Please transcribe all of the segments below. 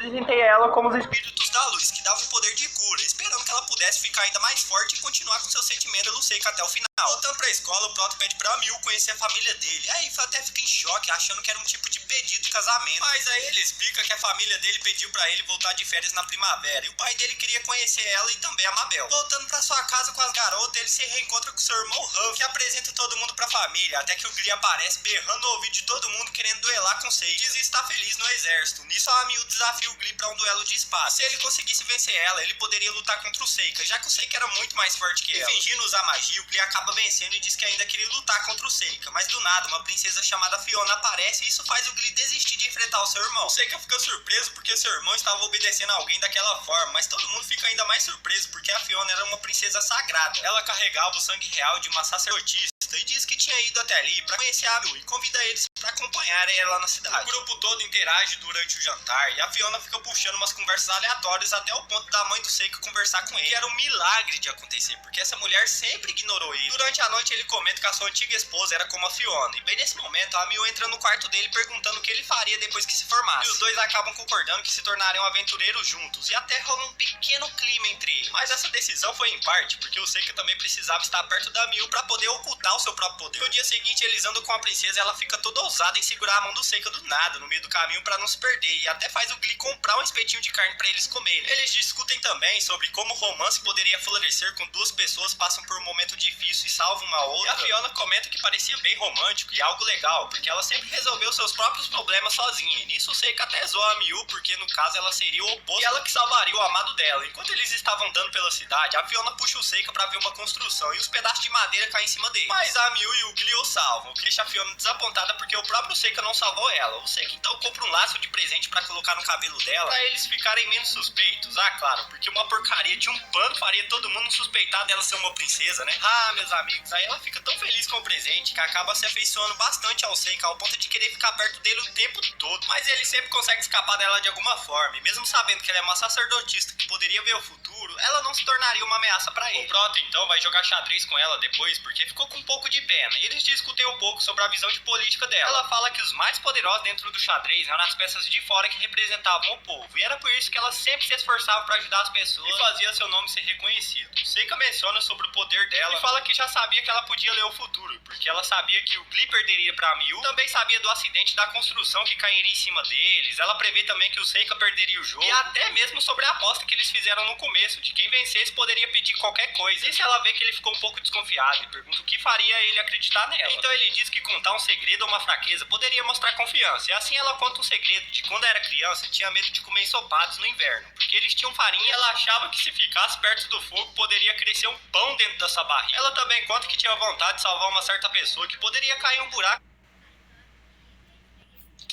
apresentei a ela como os espíritos da luz, que davam um poder de cura, esperando que ela pudesse ficar ainda mais forte e continuar com seu sentimento pelo Seika até o final. Voltando pra escola, o Proto pede pra Miu conhecer a família dele. Aí até fica em choque, achando que era um tipo de pedido de casamento. Mas aí ele explica que a família dele pediu pra ele voltar de férias na primavera, e o pai dele queria conhecer ela e também a Mabel. Voltando pra sua casa com as garotas, ele se reencontra com seu irmão Ruff, que apresenta todo mundo pra família, até que o Glee aparece berrando no ouvido de todo mundo querendo duelar com Seika. Diz estar feliz no exército. Nisso a Miu desafia o Glee pra um duelo de espada. Se ele conseguisse vencer ela, ele poderia lutar contra o Seika, já que o Seika era muito mais forte que ela. E fingindo usar magia, o Glee acaba vencendo e diz que ainda queria lutar contra o Seika, mas do nada uma princesa chamada Fiona aparece e isso faz o Glee desistir de enfrentar o seu irmão. O Seika fica surpreso porque seu irmão estava obedecendo a alguém daquela forma, mas todo mundo fica ainda mais surpreso porque a Fiona era uma princesa sagrada. Ela carregava o sangue real de uma sacerdotisa e diz que tinha ido até ali para conhecer a Miu e convida eles para acompanharem ela na cidade. O grupo todo interage durante o jantar e a Fiona fica puxando umas conversas aleatórias até o ponto da mãe do Seika conversar com ele. Que era um milagre de acontecer, porque essa mulher sempre ignorou ele. Durante a noite ele comenta que a sua antiga esposa era como a Fiona, e bem nesse momento a Miu entra no quarto dele perguntando o que ele faria depois que se formasse. E os dois acabam concordando que se tornariam aventureiros juntos, e até rola um pequeno clima entre eles. Mas essa decisão foi em parte porque o Seika também precisava estar perto da Miu para poder ocultar o seu próprio poder. No dia seguinte eles andam com a princesa e ela fica toda ousada em segurar a mão do Seika do nada no meio do caminho para não se perder, e até faz o Glee comprar um espetinho de carne para eles comerem. Eles discutem também sobre como o romance poderia florescer quando duas pessoas passam por um momento difícil e salvam uma outra. E a Fiona comenta que parecia bem romântico e algo legal, porque ela sempre resolveu seus próprios problemas sozinha, e nisso o Seika até zoa a Miu, porque no caso ela seria o oposto e ela que salvaria o amado dela. Enquanto eles estavam andando pela cidade, a Fiona puxa o Seika para ver uma construção e os pedaços de madeira caem em cima dele. Mas a Miu e o Glee o salvam, o que deixa a Fiona desapontada porque o próprio Seika não salvou ela. O Seika então compra um laço de presente para colocar no cabelo dela, pra eles ficarem menos suspeitos. Ah, claro, porque uma porcaria de um pano faria todo mundo suspeitar dela ser uma princesa, né? Ah, meus amigos, aí ela fica tão feliz com o presente que acaba se afeiçoando bastante ao Seika, ao ponto de querer ficar perto dele o tempo todo. Mas ele sempre consegue escapar dela de alguma forma, e mesmo sabendo que ela é uma sacerdotista que poderia ver o futuro, ela não se tornaria uma ameaça pra ele. O Proto então vai jogar xadrez com ela depois, porque ficou com um pouco de pena, e eles discutem um pouco sobre a visão de política dela. Ela fala que os mais poderosos dentro do xadrez eram as peças de fora que representavam o povo, e era por isso que ela sempre se esforçava para ajudar as pessoas e fazia seu nome ser reconhecido. O Seika menciona sobre o poder dela e fala que já sabia que ela podia ler o futuro, porque ela sabia que o Glee perderia pra Miu, também sabia do acidente da construção que cairia em cima deles, ela prevê também que o Seika perderia o jogo, e até mesmo sobre a aposta que eles fizeram no começo, de quem vencesse poderia pedir qualquer coisa. E se ela vê que ele ficou um pouco desconfiado e pergunta o que faria ele acreditar nela. Então ele diz que contar um segredo ou uma fraqueza poderia mostrar confiança, e assim ela conta um segredo de quando era criança tinha medo de comer ensopados no inverno, porque eles tinham farinha e ela achava que se ficasse perto do fogo poderia crescer um pão dentro da sua barriga. Ela também conta que tinha vontade de salvar uma certa pessoa que poderia cair em um buraco.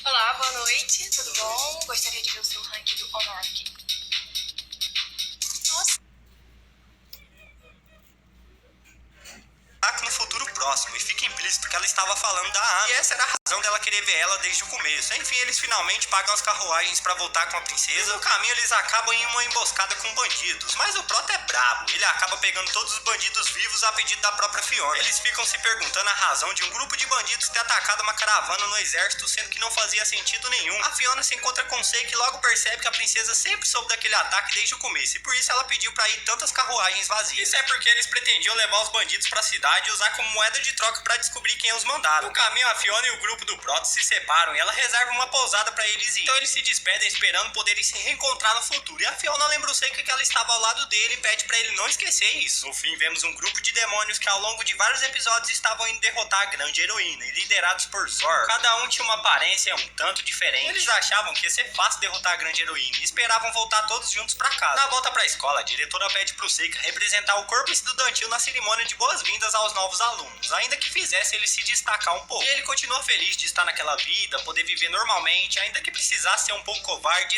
Olá, boa noite, tudo bom? Gostaria de ver o seu ranking do Honoric. Nossa. No futuro próximo, e fica implícito porque ela estava falando da Ana, e essa era a razão dela querer ver ela desde o começo. Enfim, eles finalmente pagam as carruagens para voltar com a princesa, e no caminho eles acabam em uma emboscada com bandidos, mas o Proto é brabo, ele acaba pegando todos os bandidos vivos a pedido da própria Fiona. Eles ficam se perguntando a razão de um grupo de bandidos ter atacado uma caravana no exército, sendo que não fazia sentido nenhum. A Fiona se encontra com Seika e logo percebe que a princesa sempre soube daquele ataque desde o começo, e por isso ela pediu para ir tantas carruagens vazias. Isso é porque eles pretendiam levar os bandidos para a cidade e usar como moeda de troca para descobrir quem os mandaram. No caminho, a Fiona e o grupo do Proto se separam e ela reserva uma pousada para eles ir. Então eles se despedem esperando poderem se reencontrar no futuro, e a Fiona lembra o Seika que ela estava ao lado dele e pede para ele não esquecer isso. No fim, vemos um grupo de demônios que ao longo de vários episódios estavam indo derrotar a grande heroína, e liderados por Zor. Cada um tinha uma aparência um tanto diferente. Eles achavam que ia ser fácil derrotar a grande heroína e esperavam voltar todos juntos para casa. Na volta para a escola, a diretora pede pro Seika representar o corpo estudantil na cerimônia de boas-vindas aos novos alunos, ainda que fizesse ele se destacar um pouco. E ele continua feliz de estar naquela vida, poder viver normalmente, ainda que precisasse ser um pouco covarde